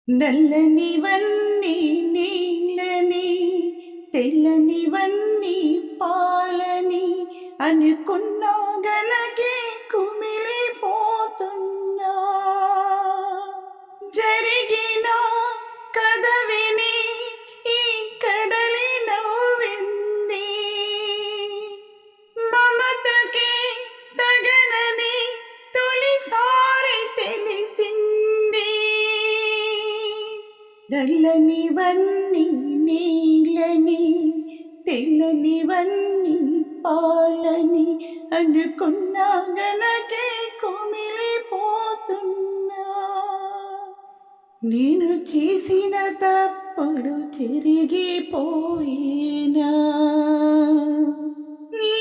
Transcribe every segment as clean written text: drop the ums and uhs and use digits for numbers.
నల్లనివన్నీ నీళ్ళని, తెల్లనివన్నీ పాలని అనుకున్నా గలగే కుమిలిపోతున్నా. జరిగిన కథ విని ఈ కడలి నవ్వింది. మమతకి తగనని తొలిసారి తెలిసింది. నల్లనివన్నీ నీళ్ళని, తెల్లనివన్నీ పాలని అనుకున్నా గనకే కుమిలిపోతున్నా. నేను చేసిన తప్పుడు తిరిగిపోయినా. నీ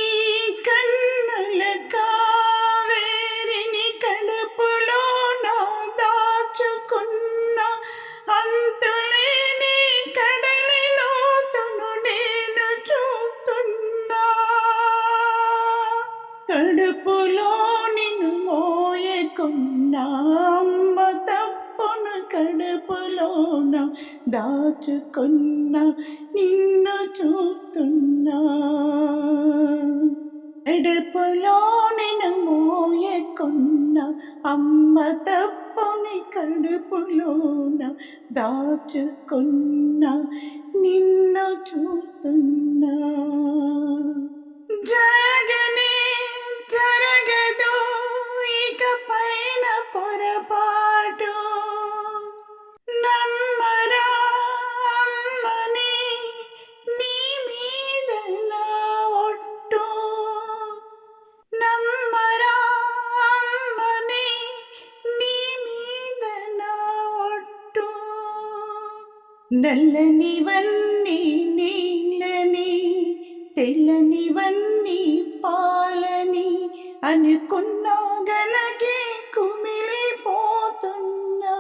కన్నుల కావేరిని కడుపులో నా దాచుకున్నా. అంతులేని కడలి లోతును నేను చూస్తున్నా. కడుపులో నిన్ను మోయకున్నా. అమ్మ తప్పును కడుపులోన దాచుకున్నా. నిన్ను చూస్తున్నా. కడుపులో నిన్ను మోయకున్నా. అమ్మ తప్పుని కడుపులోన దాచుకున్నా. నిన్ను చూస్తున్నా. జరగనే జరగదు ఇక పైన పొరపాటు. నమ్మరా అమ్మని నీ మీద నా ఒట్టు. నమ్మరా అమ్మని నీ మీద నా ఒట్టు. నల్లనివన్నీ నీళ్ళని, తెల్లనివన్నీ పాలని అనుకున్నా గలగే కుమిలిపోతున్నా.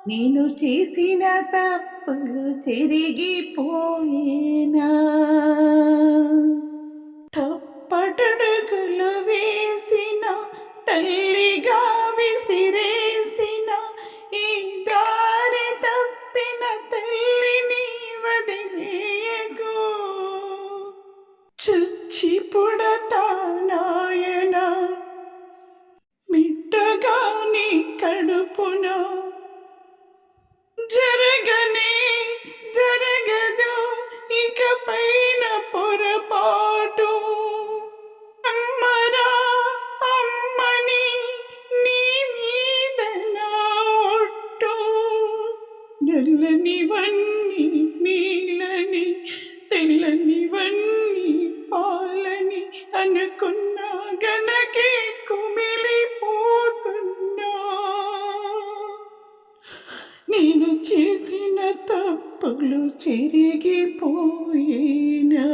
నేను చేసిన తప్పులు తిరిగిపోయేనా. తప్పటడుగులు వేసిన తల్లిగా విసిరేసిన ఈ దారి తప్పిన తల్లిని వదిలేయకు. చచ్చి పుడతా నాయన మిట్టగా నీ కడుపున. జరగనే జరగదు ఇక పైన పొరపాటు. అమ్మరా అమ్మని నీ మీద నా ఒట్టు. నల్లనివన్నీ నీళ్ళని, తెల్లనివన్నీ పాలని అనుకున్నా గనకే కుమిలిపోతున్నా. నేను చేసిన తప్పులు తిరిగిపోయేనా.